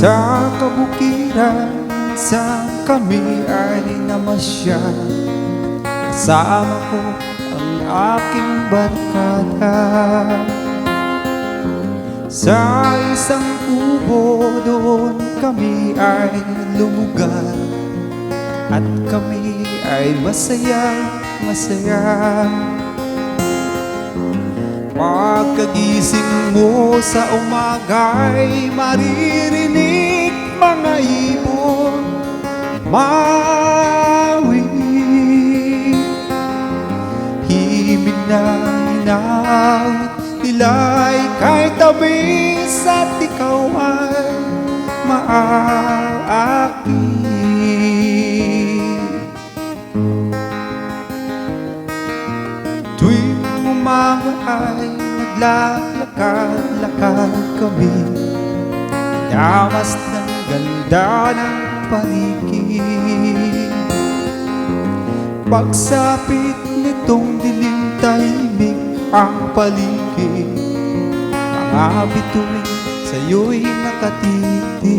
Sa kabukiran, sa kami ay namasyal. Kasama ko ang aking barkada. Sa isang kubo doon kami ay lumugar, at kami ay masaya, masaya. Pagkagising mo sa umaga'y maririnig mga ibon mawi. Himig na inawit nila'y kahit tamis, at ikaw ay maaakit. Tuwing umaga ay naglalakad-lakad kami, damas ng ganda ng paligid. Pagsapit nitong dilim, tahimik ang paligid. Mga bituin sa'yo'y nakatitig.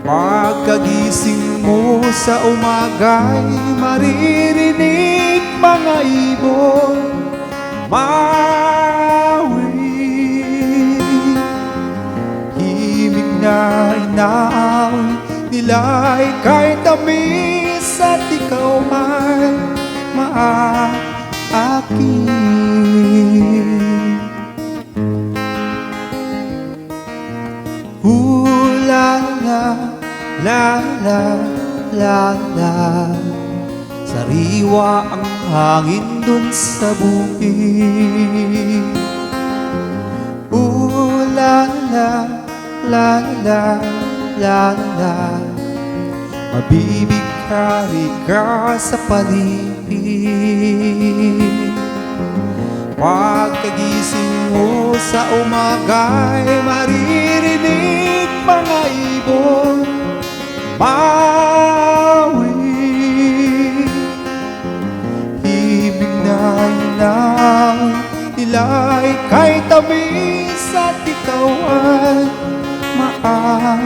Pagkagising mo sa umaga'y maririnig mga ibon mawi. Himig na inaawit nila'y kahit tamis, at ikaw ay maaakit. La la la la la, sariwa ang hangin dun sa bukid. La la la la la la, mabibighari ka sa paligid. Pagkagising mo sa umaga'y maririnig mga ibon mawi. Himig na inawit nila'y kahit tamis, at ikaw ay maaakit.